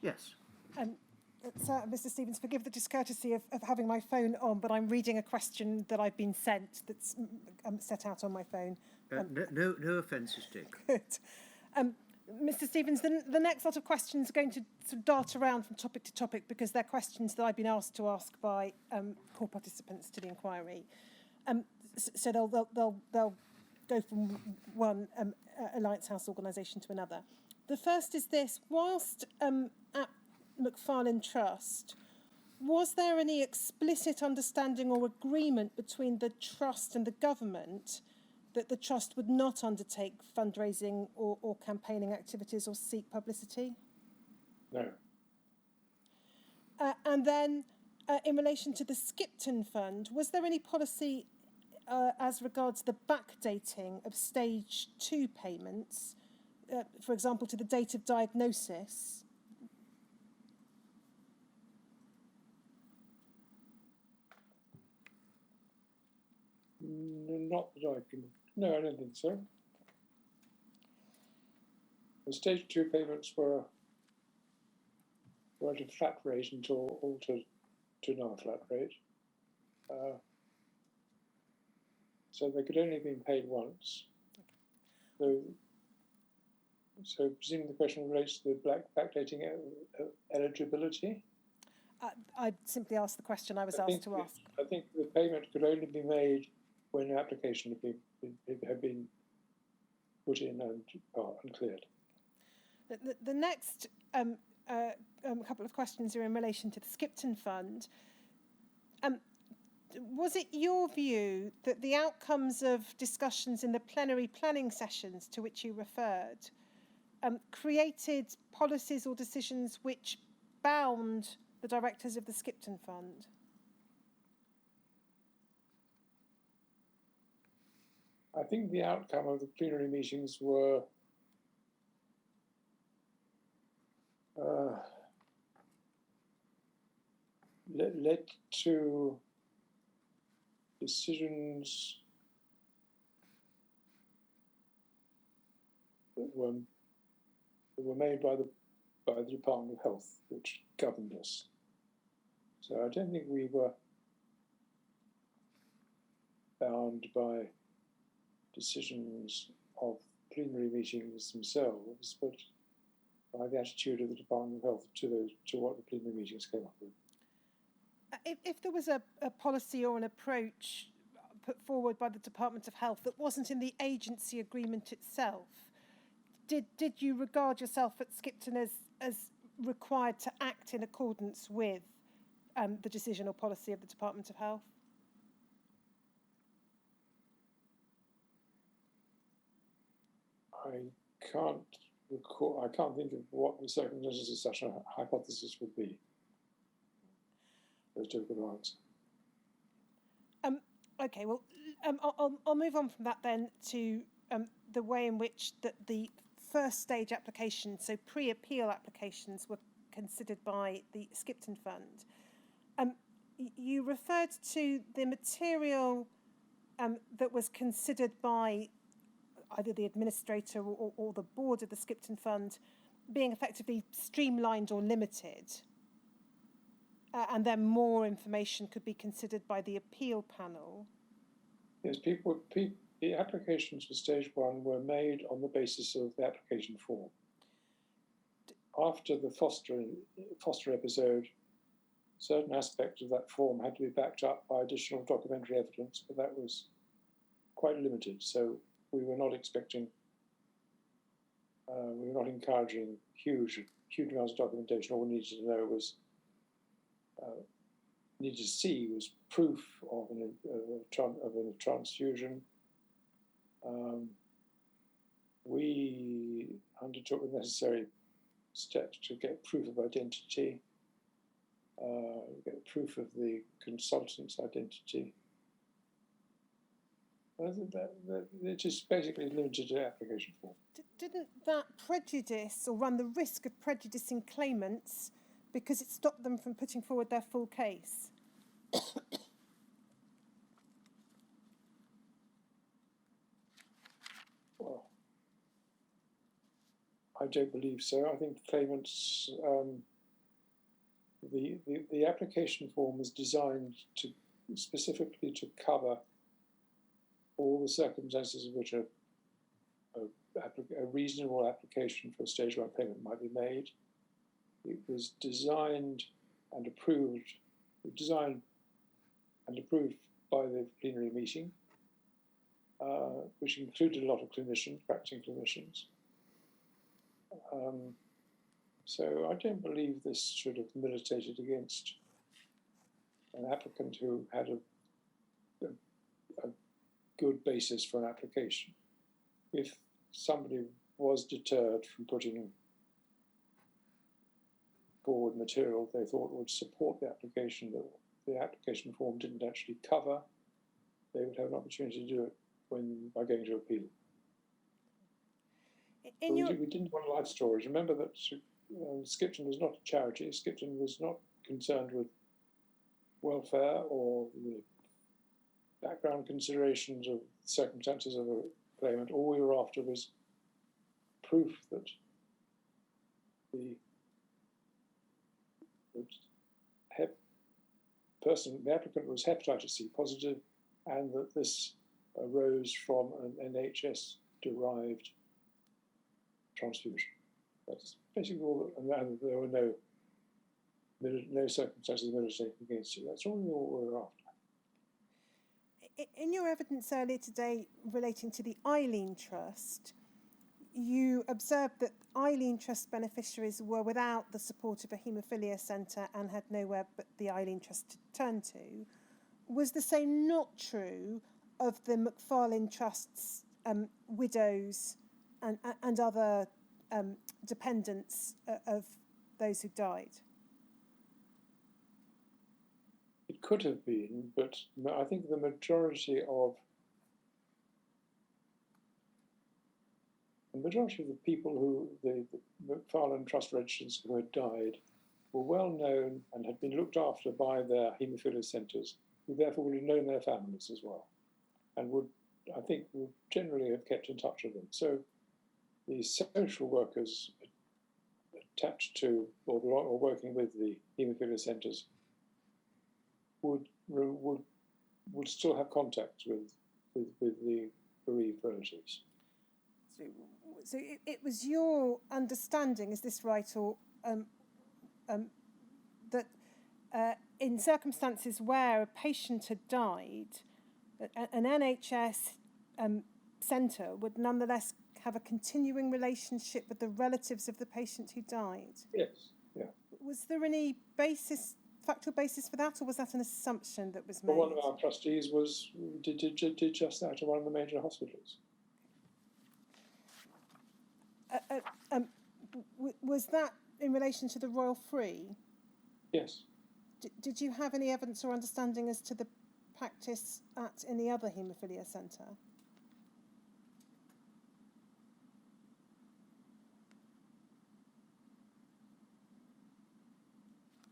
Yes. Mr. Stevens, forgive the discourtesy of having my phone on, but I'm reading a question that I've been sent that's set out on my phone. No offence is taken. Good. Mr. Stevens, the next lot of questions are going to sort of dart around from topic to topic because they're questions that I've been asked to ask by core participants to the inquiry. So they'll go from one Alliance House organisation to another. The first is this: whilst at Macfarlane Trust, was there any explicit understanding or agreement between the Trust and the government that the Trust would not undertake fundraising or campaigning activities or seek publicity? No. And then, in relation to the Skipton Fund, was there any policy as regards the backdating of stage 2 payments, for example, to the date of diagnosis? Not that I can. No, I don't think so. The stage 2 payments were at a flat rate until altered to another flat rate. So they could only have been paid once. So presuming the question relates to the backdating eligibility? I simply asked the question I was asked to ask. I think the payment could only be made when an application had been put in and cleared. The next couple of questions are in relation to the Skipton Fund. Was it your view that the outcomes of discussions in the plenary planning sessions to which you referred created policies or decisions which bound the directors of the Skipton Fund? I think the outcome of the plenary meetings were led to decisions that were made by the Department of Health, which governed us. So I don't think we were bound by decisions of plenary meetings themselves, but by the attitude of the Department of Health to what the plenary meetings came up with. If there was a policy or an approach put forward by the Department of Health that wasn't in the agency agreement itself, did you regard yourself at Skipton as required to act in accordance with the decision or policy of the Department of Health? I can't recall. I can't think of what the circumstances of such a hypothesis would be. That's difficult to answer. Okay, well, I'll move on from that then to the way in which the first stage applications, so pre-appeal applications, were considered by the Skipton Fund. You referred to the material that was considered by either the administrator or the board of the Skipton Fund being effectively streamlined or limited, and then more information could be considered by the appeal panel. Yes, the applications for stage 1 were made on the basis of the application form. After the Foster episode, certain aspects of that form had to be backed up by additional documentary evidence, but that was quite limited. So we were not expecting, we were not encouraging huge amounts of documentation. All we needed to know was, needed to see was proof of a transfusion. We undertook the necessary steps to get proof of identity, get proof of the consultant's identity. It is basically limited to application form. Didn't that prejudice or run the risk of prejudicing claimants because it stopped them from putting forward their full case? Well, I don't believe so. I think the claimants, the application form is designed to specifically to cover all the circumstances in which a reasonable application for a stage 1 payment might be made. It was designed and approved by the plenary meeting, which included a lot of clinicians, practicing clinicians. So I don't believe this should have militated against an applicant who had a good basis for an application. If somebody was deterred from putting forward material they thought would support the application that the application form didn't actually cover, they would have an opportunity to do it by going to appeal. We didn't want life stories. Remember that Skipton was not a charity. Skipton was not concerned with welfare or the background considerations of circumstances of a claimant. All we were after was proof that the applicant was hepatitis C positive, and that this arose from an NHS-derived transfusion. That's basically all, and there were no circumstances militating against it. That's all we were after. In your evidence earlier today relating to the Eileen Trust, you observed that Eileen Trust beneficiaries were without the support of a haemophilia centre and had nowhere but the Eileen Trust to turn to. Was the same not true of the Macfarlane Trust's widows and other dependents of those who died? It could have been, but I think the majority of the people who the Macfarlane Trust registrants who had died were well known and had been looked after by their haemophilia centres, who therefore would have known their families as well, and would generally have kept in touch with them. So the social workers attached to or working with the haemophilia centres would still have contact with the bereaved relatives. So it was your understanding, is this right, or that in circumstances where a patient had died, an NHS centre would nonetheless have a continuing relationship with the relatives of the patient who died? Yes, yeah. Was there any factual basis for that, or was that an assumption that was made? Well, one of our trustees did just that at one of the major hospitals. Was that in relation to the Royal Free? Yes. Did you have any evidence or understanding as to the practice at any other haemophilia centre?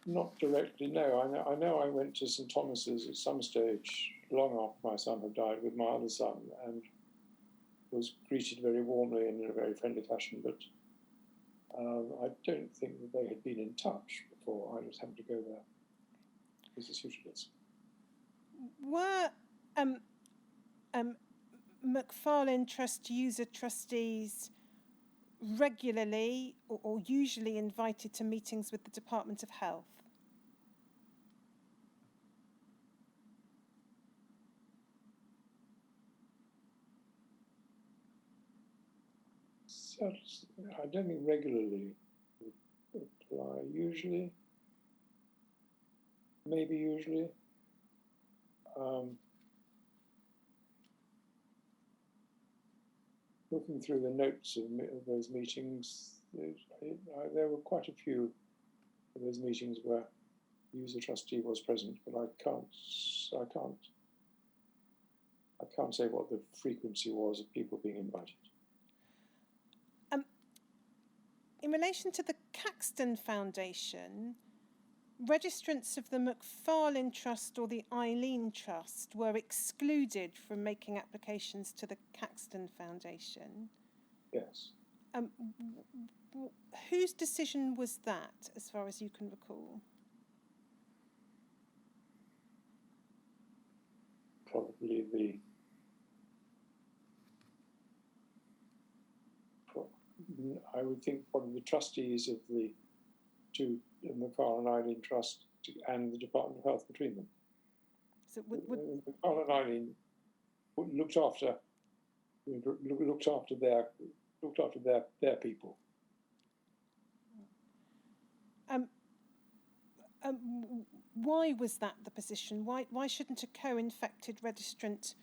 Not directly, no. I know I went to St Thomas's at some stage, long after my son had died, with my other son, and was greeted very warmly and in a very friendly fashion, but I don't think that they had been in touch before I was having to go there. This is useless. Were Macfarlane Trust user trustees regularly or usually invited to meetings with the Department of Health? I don't think regularly would apply. Usually, maybe usually. Looking through the notes of those meetings, there were quite a few of those meetings where the user trustee was present, but I can't say what the frequency was of people being invited. In relation to the Caxton Foundation, registrants of the Macfarlane Trust or the Eileen Trust were excluded from making applications to the Caxton Foundation. Yes. Whose decision was that, as far as you can recall? Probably I would think probably the trustees of the two, the Macfarlane Eileen Trust and the Department of Health between them. So Macfarlane Eileen looked after their people. Why was that the position? Why shouldn't a co-infected registrant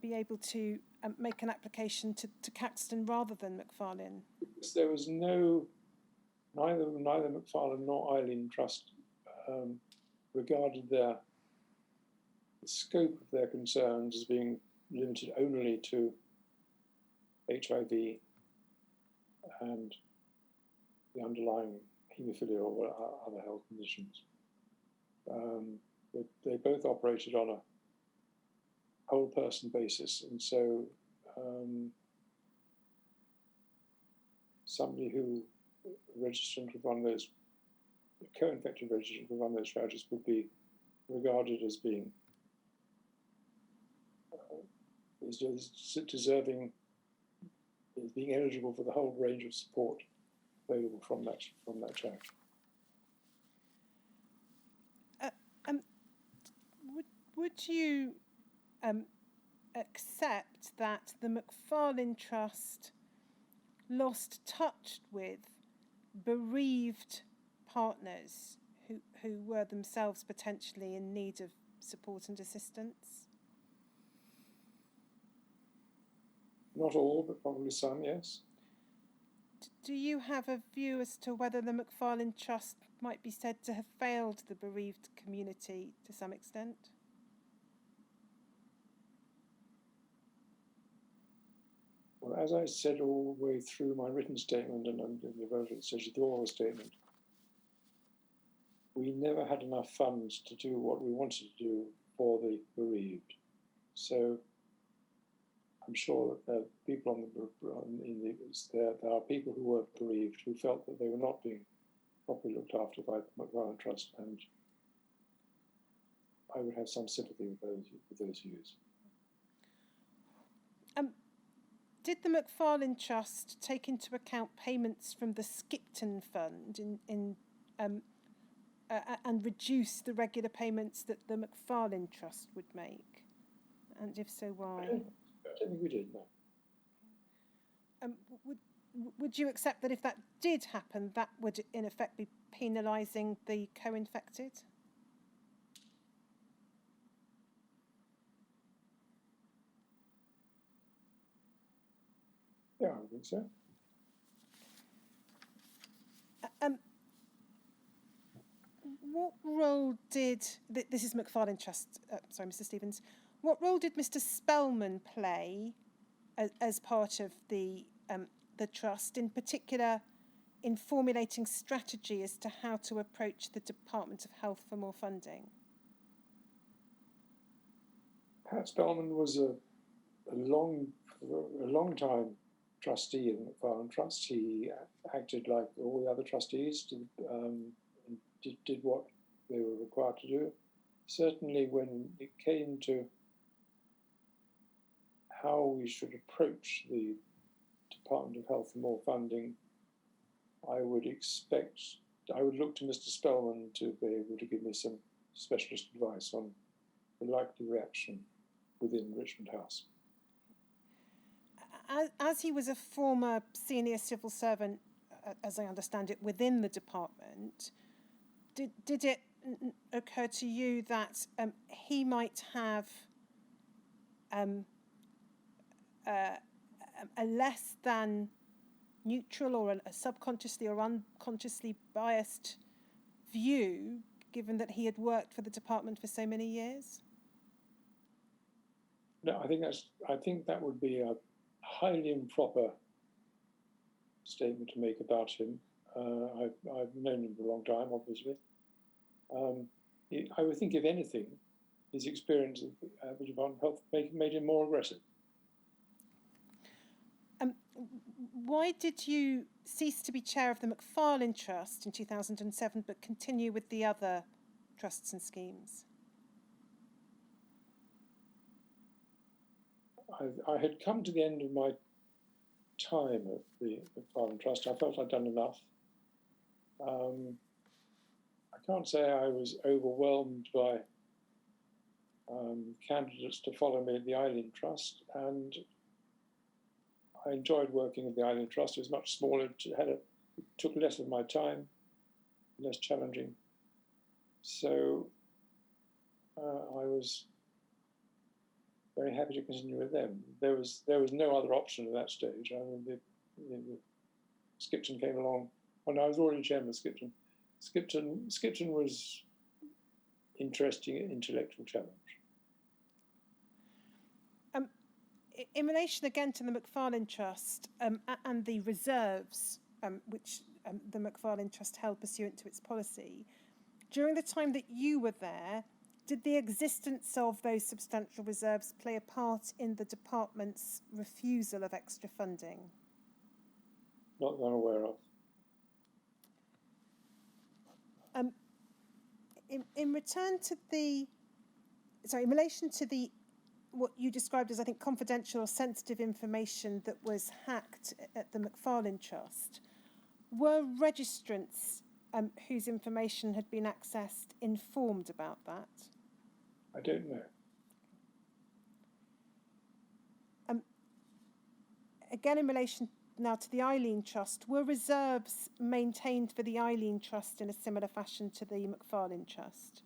be able to make an application to Caxton rather than Macfarlane? Because there was neither Macfarlane nor Eileen Trust regarded the scope of their concerns as being limited only to HIV and the underlying haemophilia or other health conditions. They both operated on a whole person basis, and so somebody who registered with one of those, co-infected registered with one of those charities would be regarded as being deserving, as being eligible for the whole range of support available from that charity. Would you accept that the Macfarlane Trust lost touch with bereaved partners who were themselves potentially in need of support and assistance? Not all, but probably some, yes. Do you have a view as to whether the Macfarlane Trust might be said to have failed the bereaved community to some extent? Well, as I said all the way through my written statement and in the relevant section of the oral statement, we never had enough funds to do what we wanted to do for the bereaved. So I'm sure that there are people there are people who were bereaved who felt that they were not being properly looked after by the Macfarlane Trust, and I would have some sympathy with those views. Did the Macfarlane Trust take into account payments from the Skipton Fund and reduce the regular payments that the Macfarlane Trust would make? And if so, why? I don't think we did, no. Would you accept that if that did happen, that would in effect be penalising the co-infected? Yeah, I think so. What role did this is Macfarlane Trust? Sorry, Mr. Stevens. What role did Mr. Spellman play as part of the trust, in particular, in formulating strategy as to how to approach the Department of Health for more funding? Pat Spellman was a long time trustee in the Macfarlane Trust. He acted like all the other trustees, did what they were required to do. Certainly when it came to how we should approach the Department of Health for more funding, I would look to Mr. Spellman to be able to give me some specialist advice on the likely reaction within Richmond House. As he was a former senior civil servant, as I understand it, within the department, did it occur to you that he might have a less than neutral or a subconsciously or unconsciously biased view, given that he had worked for the department for so many years? No, I think that would be a highly improper statement to make about him. I've known him for a long time, obviously. I would think, if anything, his experience at the Department of Health made him more aggressive. why did you cease to be chair of the Macfarlane Trust in 2007 but continue with the other trusts and schemes? I had come to the end of my time at the Macfarlane Trust. I felt I'd done enough. I can't say I was overwhelmed by candidates to follow me at the Eileen Trust, and I enjoyed working at the Eileen Trust. It was much smaller, it took less of my time, less challenging. So I was very happy to continue with them. There was no other option at that stage. I mean, Skipton came along, and I was already chairman of Skipton. Skipton was interesting intellectual challenge. In relation again to the Macfarlane Trust and the reserves which the Macfarlane Trust held pursuant to its policy, during the time that you were there, did the existence of those substantial reserves play a part in the department's refusal of extra funding? Not that I'm aware of. In relation to the what you described as, I think, confidential or sensitive information that was hacked at the Macfarlane Trust, were registrants whose information had been accessed informed about that? I don't know. Again, in relation now to the Eileen Trust, were reserves maintained for the Eileen Trust in a similar fashion to the Macfarlane Trust?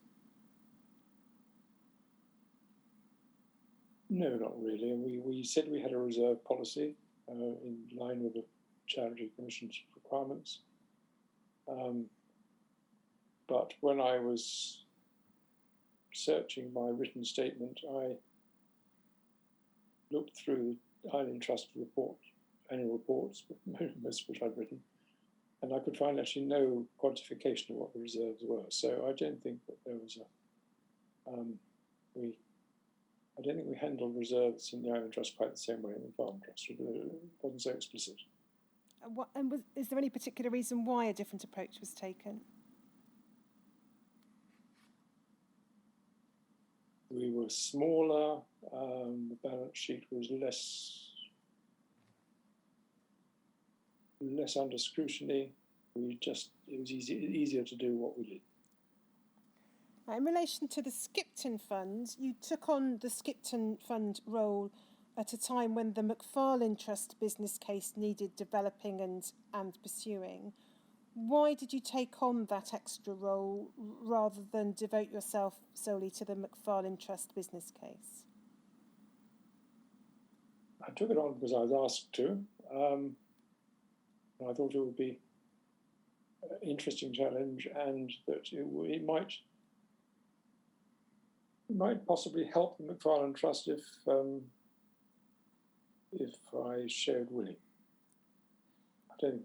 No, not really. We said we had a reserve policy in line with the Charity Commission's requirements. But when I was searching my written statement, I looked through the Eileen Trust annual reports, most of which I'd written, and I could find actually no quantification of what the reserves were. So I don't think that there was I don't think we handled reserves in the Eileen Trust quite the same way in the Farm Trust. It wasn't so explicit. Is there any particular reason why a different approach was taken? We were smaller, the balance sheet was less under scrutiny. It was easier to do what we did. In relation to the Skipton Fund, you took on the Skipton Fund role at a time when the Macfarlane Trust business case needed developing and pursuing. Why did you take on that extra role rather than devote yourself solely to the Macfarlane Trust business case? I took it on because I was asked to. I thought it would be an interesting challenge, and that it might possibly help the Macfarlane Trust if I showed willing. I don't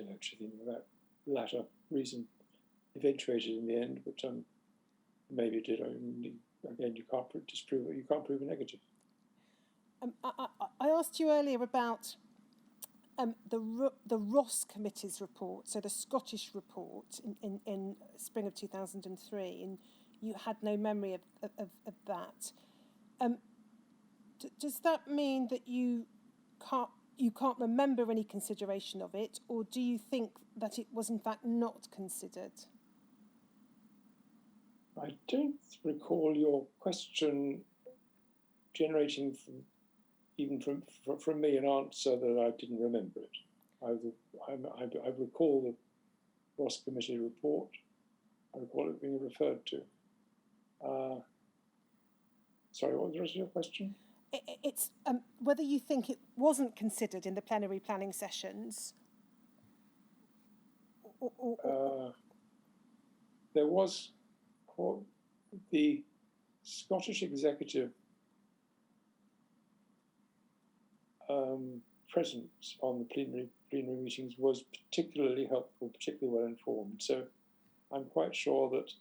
actually think that latter reason eventuated in the end, but maybe it did. Again, you can't disprove it. You can't prove a negative. I asked you earlier about the Ross Committee's report, so the Scottish report in spring of 2003, and you had no memory of that. Does that mean that you can't remember any consideration of it, or do you think that it was in fact not considered? I don't recall your question generating from me an answer that I didn't remember it. I recall the Ross Committee report. I recall it being referred to. Sorry, what was the rest of your question? It's whether you think it wasn't considered in the plenary planning sessions. There was the Scottish Executive presence on the plenary meetings was particularly helpful, particularly well informed. So I'm quite sure that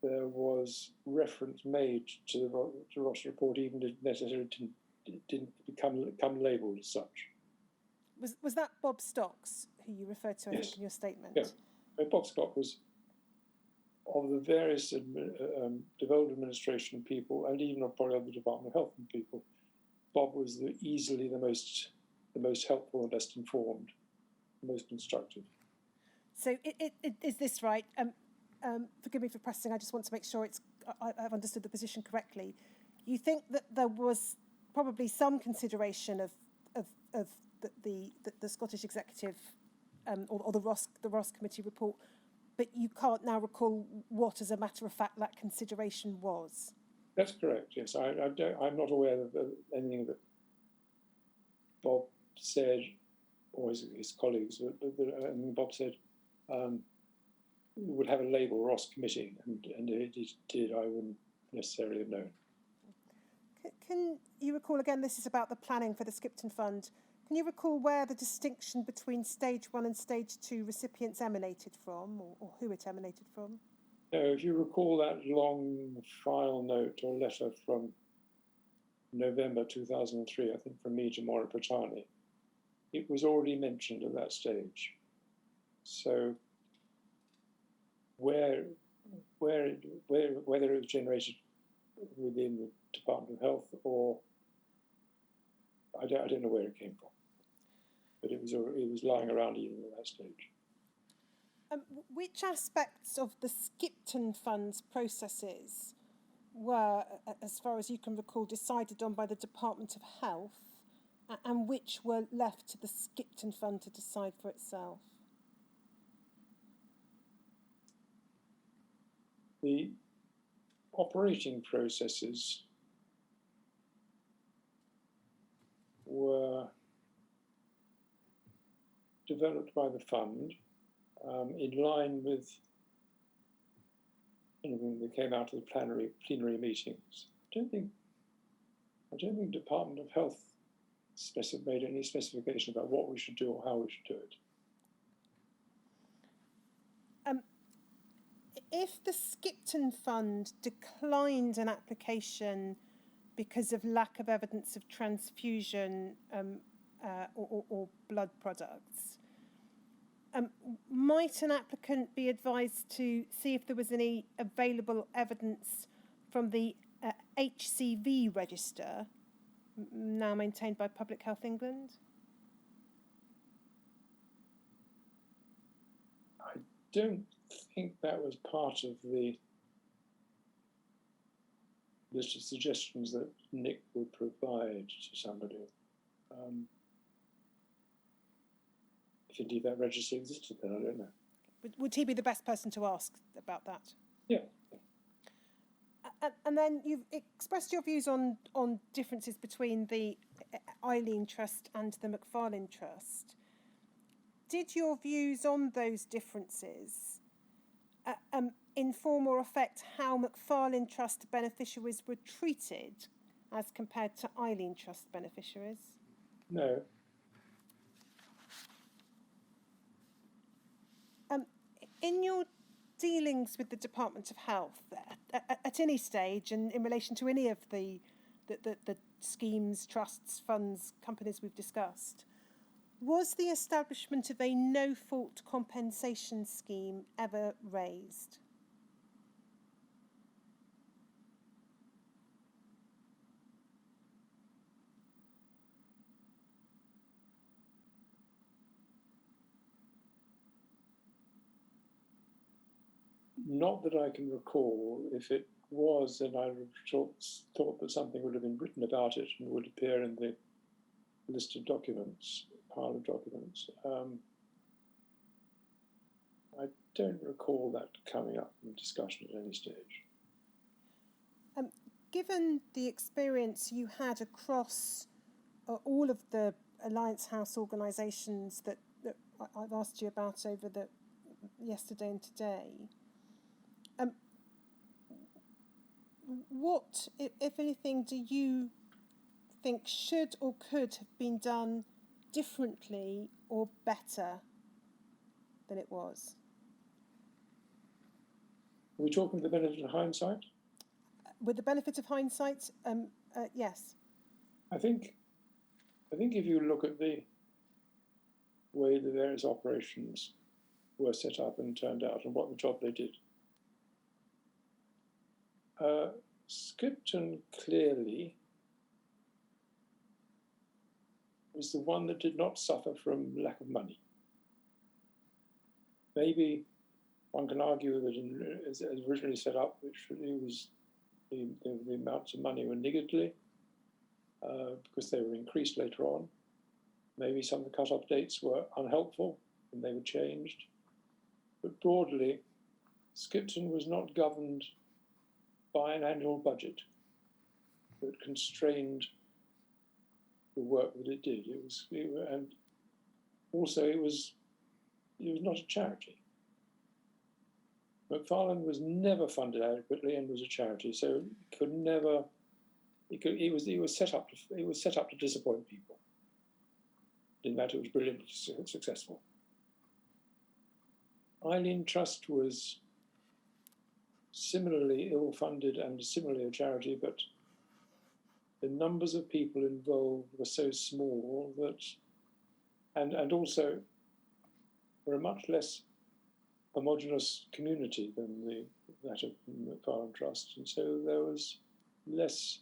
there was reference made to the Ross report, even if necessarily didn't become labelled as such. Was that Bob Stocks, who you referred to, I Yes. think, in your statement? Yeah. Bob Scott was, of the various devolved administration people, and even probably of the Department of Health and people, Bob was easily the most helpful and best informed, the most constructive. So is this right? Forgive me for pressing. I just want to make sure I've understood the position correctly. You think that there was probably some consideration of the Scottish Executive or the Ross Committee report, but you can't now recall what, as a matter of fact, that consideration was. That's correct. Yes, I'm not aware of anything that Bob said, or his colleagues. But Bob said would have a label Ross Committee, and if it did, I wouldn't necessarily have known. Can you recall, again, this is about the planning for the Skipton Fund, can you recall where the distinction between stage 1 and stage 2 recipients emanated from, or who it emanated from? No, if you recall that long file note or letter from November 2003, I think from me to Maura Pratani, it was already mentioned at that stage. So whether it was generated within the Department of Health or I don't know where it came from, but it was lying around even at that stage. Which aspects of the Skipton Fund's processes were, as far as you can recall, decided on by the Department of Health, and which were left to the Skipton Fund to decide for itself? The operating processes were developed by the fund in line with anything that came out of the plenary meetings. I don't think Department of Health made any specification about what we should do or how we should do it. If the Skipton Fund declined an application because of lack of evidence of transfusion or blood products, might an applicant be advised to see if there was any available evidence from the HCV register, now maintained by Public Health England? I don't think that was part of the list of suggestions that Nick would provide to somebody. If indeed that register existed, then I don't know. Would he be the best person to ask about that? Yeah. And then you've expressed your views on differences between the Eileen Trust and the Macfarlane Trust. Did your views on those differences inform or affect how Macfarlane Trust beneficiaries were treated as compared to Eileen Trust beneficiaries? No. In your dealings with the Department of Health at any stage and in relation to any of the schemes, trusts, funds, companies we've discussed, was the establishment of a no-fault compensation scheme ever raised? Not that I can recall. If it was, then I thought that something would have been written about it and would appear in the list of documents, pile of documents. I don't recall that coming up in discussion at any stage. Given the experience you had across all of the Alliance House organisations that I've asked you about over yesterday and today, what, if anything, do you think should or could have been done differently or better than it was? Are we talking with the benefit of hindsight? With the benefit of hindsight, yes. I think if you look at the way the various operations were set up and turned out and what the job they did. Skipton clearly was the one that did not suffer from lack of money. Maybe one can argue that as originally set up, the amounts of money were niggardly because they were increased later on. Maybe some of the cut-off dates were unhelpful and they were changed. But broadly, Skipton was not governed by an annual budget that constrained the work that it did. And also it was not a charity. Macfarlane was never funded adequately and was a charity, so it was set up to disappoint people. Didn't matter, it was brilliantly successful. Eileen Trust was similarly ill-funded and similarly a charity, but the numbers of people involved were so small that, and also were a much less homogeneous community than that of Macfarlane Trust, and so there was less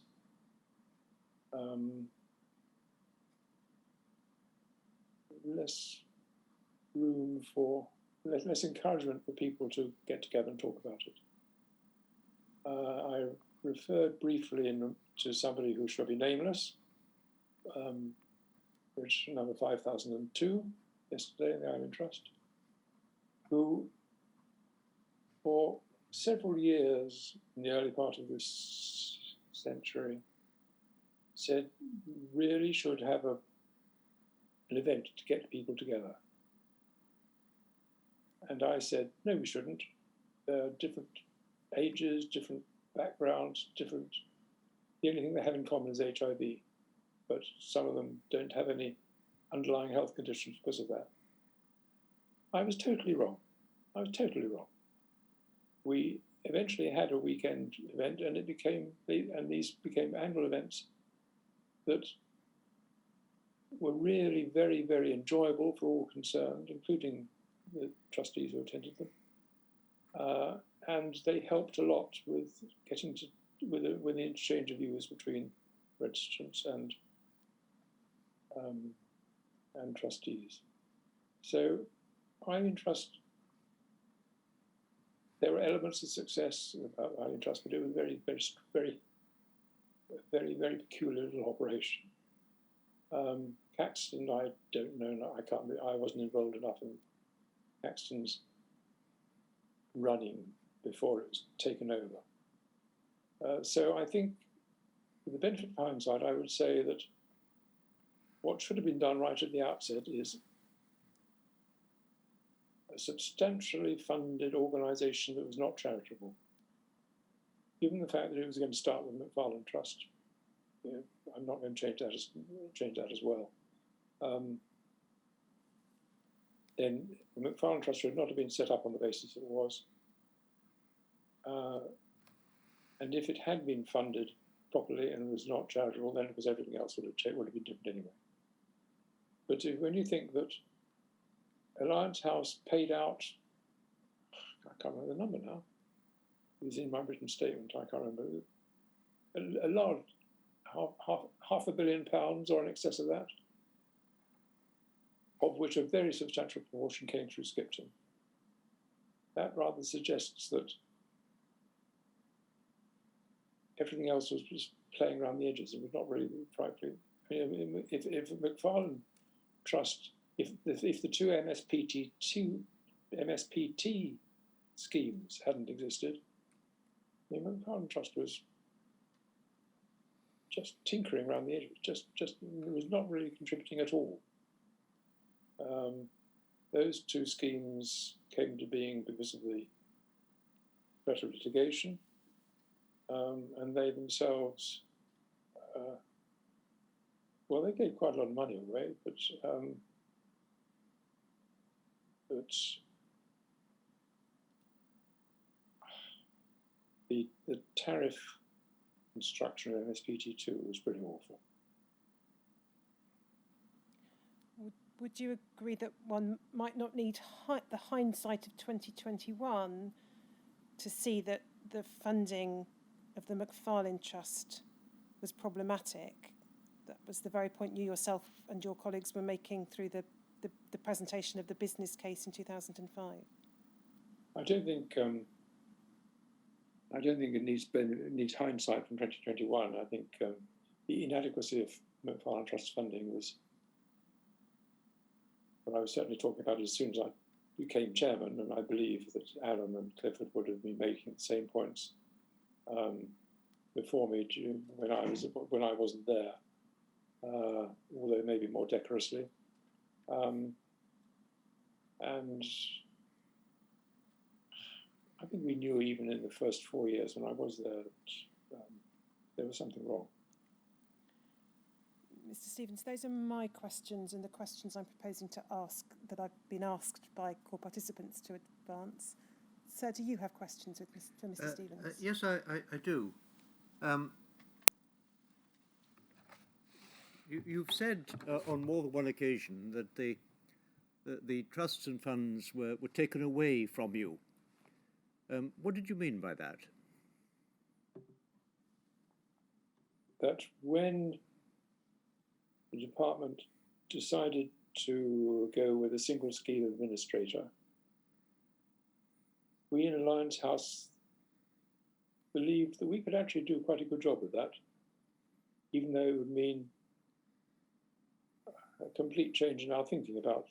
room for less encouragement for people to get together and talk about it. I referred briefly to somebody who shall be nameless, which number 5002 yesterday in the Eileen Trust, who for several years in the early part of this century said really should have an event to get people together. And I said, no, we shouldn't. There are different ages, different backgrounds, different. The only thing they have in common is HIV, but some of them don't have any underlying health conditions because of that. I was totally wrong. We eventually had a weekend event, and these became annual events that were really very, very enjoyable for all concerned, including the trustees who attended them. And they helped a lot with getting with the interchange of views between registrants and trustees. So Eileen Trust, there were elements of success about Eileen Trust, but it was very, very peculiar little operation. Caxton, I don't know, I wasn't involved enough in Caxton's running before it was taken over. So I think, with the benefit of hindsight, I would say that what should have been done right at the outset is a substantially funded organisation that was not charitable. Given the fact that it was going to start with Macfarlane Trust, I'm not going to change that as well. Then the Macfarlane Trust should not have been set up on the basis it was. And if it had been funded properly and was not charitable, then because everything else would have been different anyway. But when you think that Alliance House paid out, I can't remember the number now, it was in my written statement, I can't remember, a large, £500 million or in excess of that, of which a very substantial proportion came through Skipton. That rather suggests that everything else was just playing around the edges. It was not really, frankly, if Macfarlane Trust, if the two MSPT schemes hadn't existed, the Macfarlane Trust was just tinkering around the edges, just was not really contributing at all. Those two schemes came to being because of the threat of litigation, and they themselves, well, they gave quite a lot of money away, but the tariff construction of MSPT2 was pretty awful. would you agree that one might not need the hindsight of 2021 to see that the funding of the Macfarlane Trust was problematic? That was the very point you yourself and your colleagues were making through the presentation of the business case in 2005. I don't think it needs hindsight from 2021. I think the inadequacy of Macfarlane Trust funding was what I was certainly talking about as soon as I became chairman, and I believe that Alan and Clifford would have been making the same points before me when I wasn't there, although maybe more decorously. And I think we knew even in the first 4 years when I was there that there was something wrong. Mr. Stevens, those are my questions and the questions I'm proposing to ask that I've been asked by core participants to advance. Sir, do you have questions for Mr. Stevens? Yes, I do. You've said on more than one occasion that the trusts and funds were taken away from you. What did you mean by that? That when the department decided to go with a single scheme administrator, we in Alliance House believed that we could actually do quite a good job of that, even though it would mean a complete change in our thinking about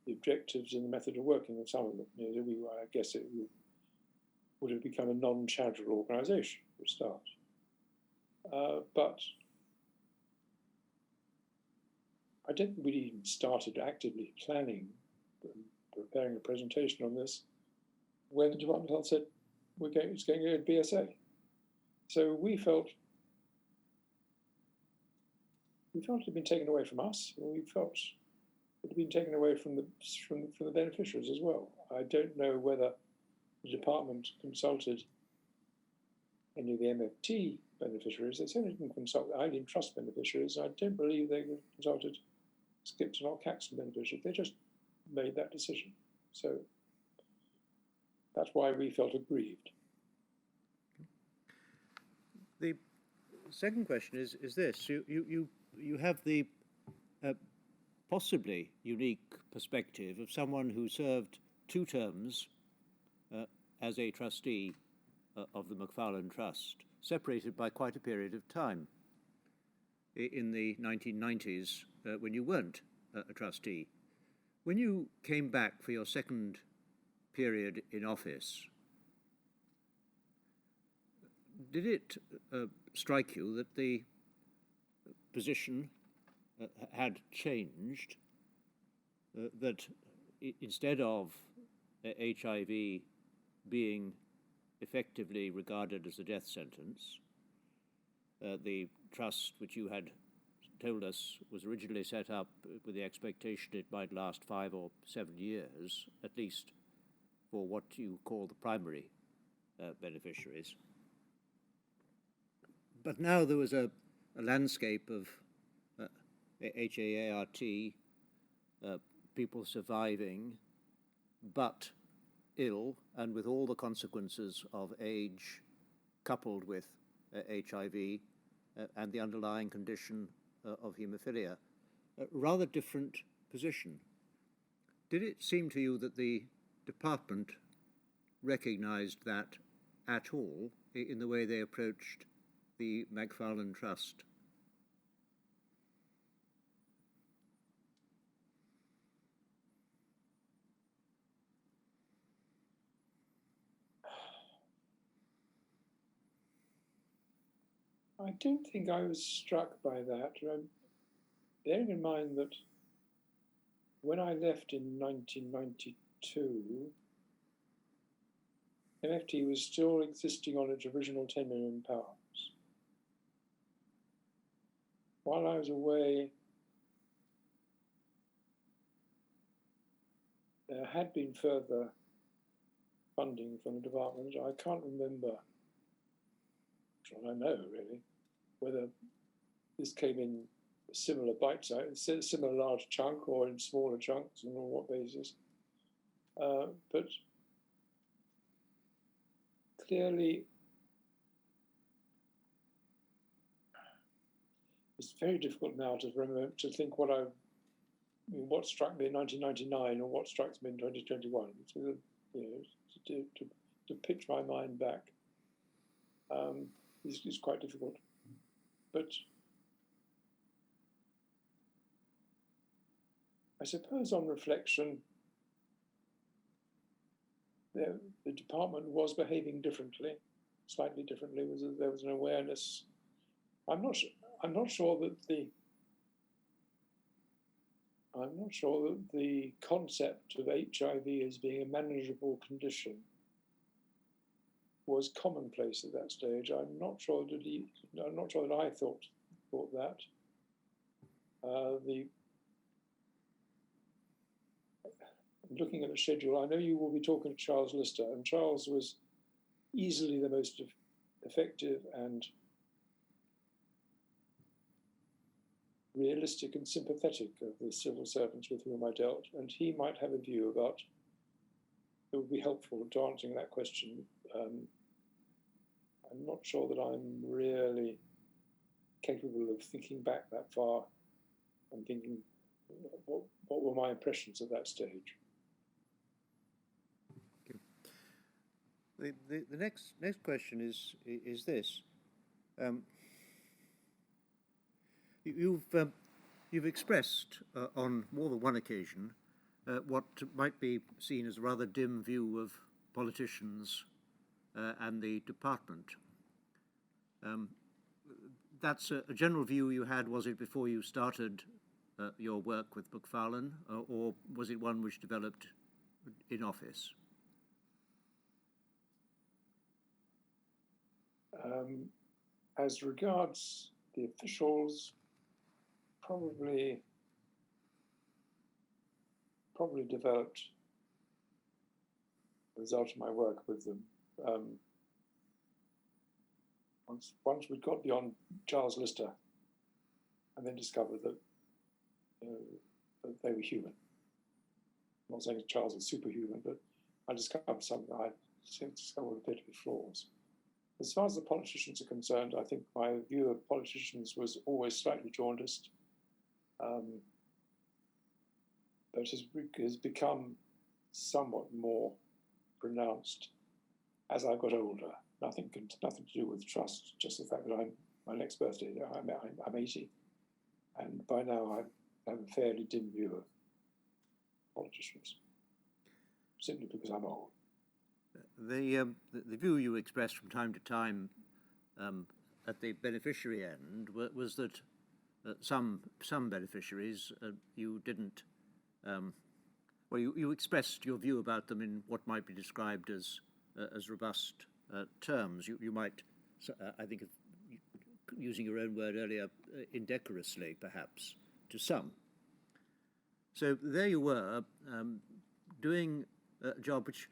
the objectives and the method of working of some of them. I guess it would have become a non-charitable organisation for a start. But I don't think we'd even started actively planning and preparing a presentation on this when the Department of Health said it's going to go to BSA. So we felt it had been taken away from us, and we felt it had been taken away from the beneficiaries as well. I don't know whether the department consulted any of the MFT beneficiaries. They certainly didn't consult the Eileen Trust beneficiaries. I don't believe they consulted Skipton or Caxton beneficiaries. They just made that decision. So that's why we felt aggrieved. The second question is this: you have the possibly unique perspective of someone who served 2 terms as a trustee of the Macfarlane Trust, separated by quite a period of time in the 1990s when you weren't a trustee. When you came back for your second period in office, did it strike you that the position had changed, that instead of HIV being effectively regarded as a death sentence, the trust which you had told us was originally set up with the expectation it might last 5 or 7 years, at least for what you call the primary beneficiaries. But now there was a landscape of HAART, people surviving, but ill, and with all the consequences of age coupled with HIV and the underlying condition of haemophilia. A rather different position. Did it seem to you that the department recognized that at all in the way they approached the Macfarlane Trust? I don't think I was struck by that. Bearing in mind that when I left in 1992, MFT was still existing on its original £10 million. While I was away, there had been further funding from the department. I can't remember, I know really, whether this came in similar bite size, similar large chunk, or in smaller chunks, and on what basis. But clearly, it's very difficult now to remember, to think what struck me in 1999 or what strikes me in 2021. So, to pitch my mind back is quite difficult. But I suppose on reflection, the department was behaving differently, slightly differently. There was an awareness. I'm not sure that the concept of HIV as being a manageable condition was commonplace at that stage. I'm not sure that I thought that. Looking at the schedule, I know you will be talking to Charles Lister, and Charles was easily the most effective and realistic and sympathetic of the civil servants with whom I dealt, and he might have a view about it would be helpful to answering that question. I'm not sure that I'm really capable of thinking back that far and thinking what were my impressions at that stage. The next question is this. You've expressed on more than one occasion what might be seen as a rather dim view of politicians and the department. That's a general view you had, was it, before you started your work with Macfarlane, or was it one which developed in office? As regards the officials, probably developed the result of my work with them. Once we got beyond Charles Lister, and then discovered that, that they were human. I'm not saying Charles was superhuman, but I discovered something I discovered appeared to be flaws. As far as the politicians are concerned, I think my view of politicians was always slightly jaundiced, but has become somewhat more pronounced as I got older. Nothing to do with trust, just the fact that my next birthday, I'm 80, and by now I have a fairly dim view of politicians, simply because I'm old. The view you expressed from time to time at the beneficiary end was that some beneficiaries you didn't, you expressed your view about them in what might be described as robust terms. You might, I think, using your own word earlier, indecorously perhaps to some. So there you were doing a job which.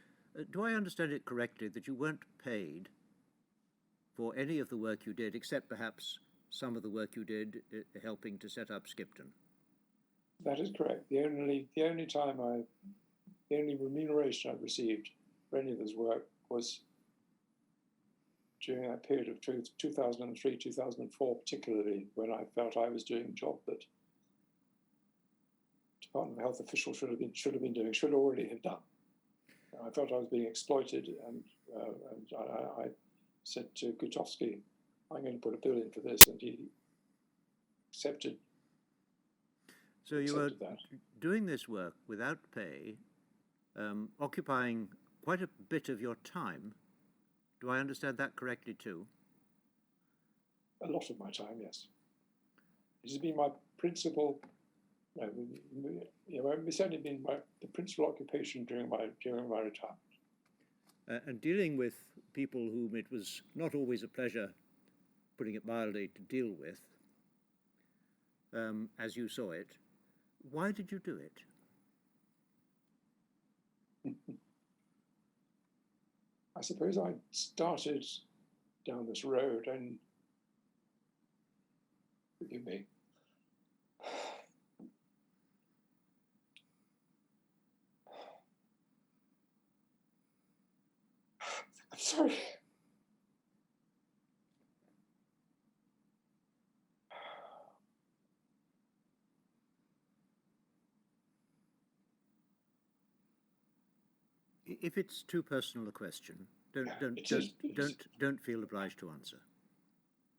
Do I understand it correctly that you weren't paid for any of the work you did, except perhaps some of the work you did helping to set up Skipton? That is correct. The only remuneration I've received for any of this work was during that period of 2003, 2004, particularly, when I felt I was doing a job that Department of Health officials should already have done. I felt I was being exploited, and I said to Gutowski, I'm going to put a bill in for this, and he accepted. So you were doing this work without pay, occupying quite a bit of your time. Do I understand that correctly too? A lot of my time, yes. It has been my principal. It's only been the principal occupation during my retirement. And dealing with people whom it was not always a pleasure, putting it mildly, to deal with, as you saw it, why did you do it? I suppose I started down this road, and forgive me, Sorry. If it's too personal a question, It is. don't feel obliged to answer.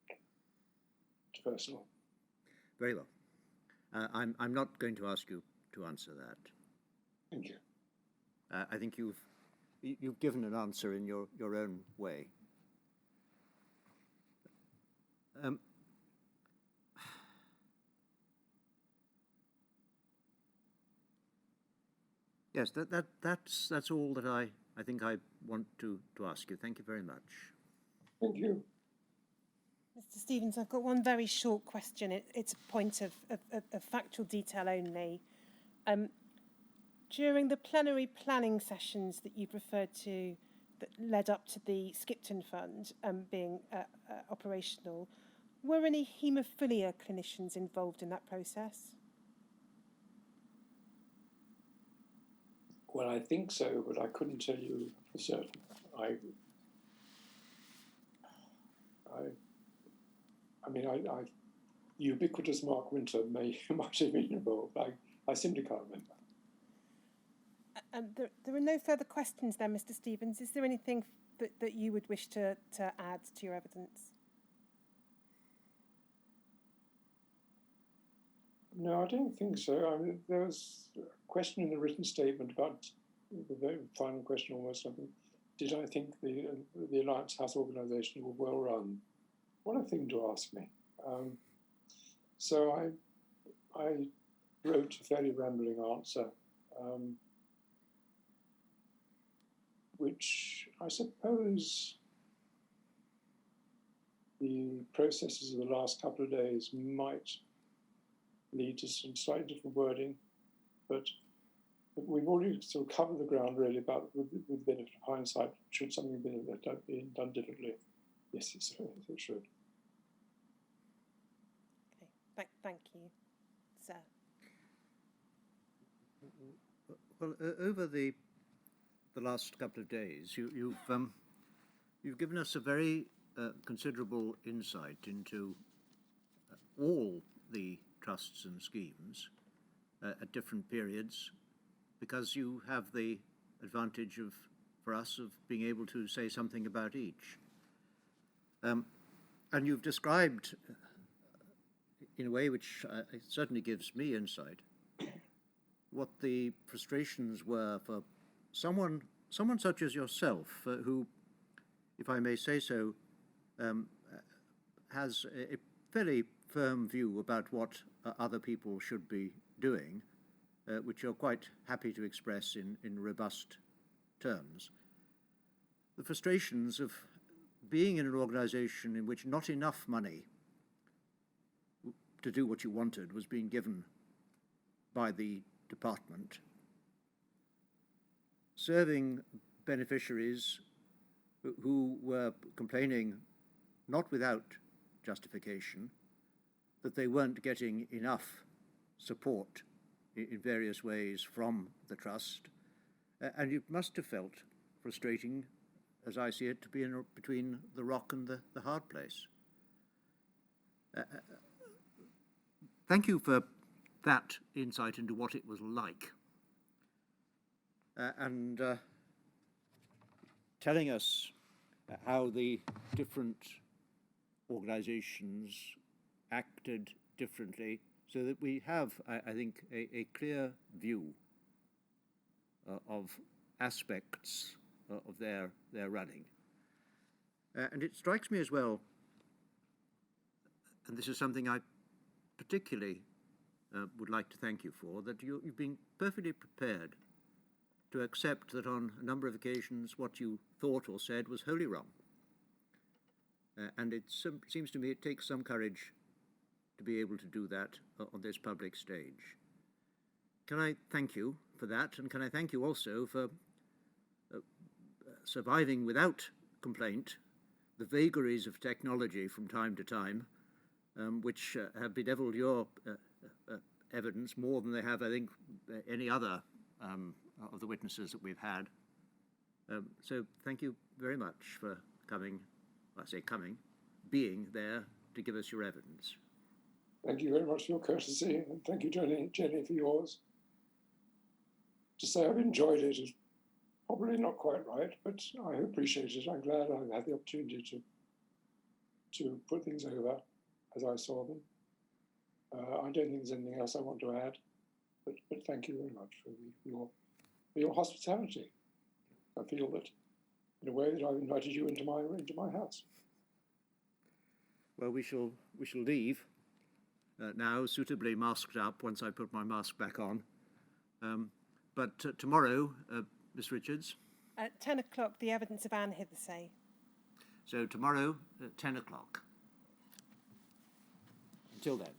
It's personal. Very well. I'm not going to ask you to answer that. Thank you. I think you've given an answer in your own way. Yes, that's all that I think I want to ask you. Thank you very much. Thank you. Mr. Stevens, I've got one very short question. It's a point of factual detail only. During the plenary planning sessions that you've referred to that led up to the Skipton Fund being operational, were any haemophilia clinicians involved in that process? Well, I think so, but I couldn't tell you for certain. I mean, ubiquitous Mark Winter might have been involved. I simply can't remember. There are no further questions then, Mr. Stevens. Is there anything that you would wish to add to your evidence? No, I don't think so. I mean, there was a question in the written statement about the very final question almost something. Did I think the Alliance House organisation were well run? What a thing to ask me. So I wrote a fairly rambling answer, which I suppose the processes of the last couple of days might lead to some slightly different wording, but we've already sort of covered the ground really about with the benefit of hindsight. Should something be done differently? Yes, it should. Okay, thank you, sir. Well, over the last couple of days, you've given us a very considerable insight into all the trusts and schemes at different periods, because you have the advantage for us of being able to say something about each. And you've described in a way which certainly gives me insight what the frustrations were for someone such as yourself, who, if I may say so, has a fairly firm view about what other people should be doing, which you're quite happy to express in robust terms. The frustrations of being in an organisation in which not enough money to do what you wanted was being given by the department, serving beneficiaries who were complaining, not without justification, that they weren't getting enough support in various ways from the trust. And it must have felt frustrating, as I see it, to be between the rock and the hard place. Thank you for that insight into what it was like. And telling us how the different organizations acted differently, so that we have, I think, a clear view of aspects of their running. And it strikes me as well, and this is something I particularly would like to thank you for, that you've been perfectly prepared to accept that on a number of occasions what you thought or said was wholly wrong. And it seems to me it takes some courage to be able to do that on this public stage. Can I thank you for that, and can I thank you also for surviving without complaint the vagaries of technology from time to time, which have bedeviled your evidence more than they have, I think, any other of the witnesses that we've had. So thank you very much for coming, well, I say coming, being there to give us your evidence. Thank you very much for your courtesy, and thank you, Jenny, for yours. To say I've enjoyed it is probably not quite right, but I appreciate it. I'm glad I've had the opportunity to put things over as I saw them. I don't think there's anything else I want to add, but thank you very much for your hospitality. I feel that in a way that I've invited you into my house. Well, we shall leave now, suitably masked up once I put my mask back on. But tomorrow, Miss Richards? At 10 o'clock, the evidence of Anne Hithersay. So tomorrow at 10 o'clock. Until then.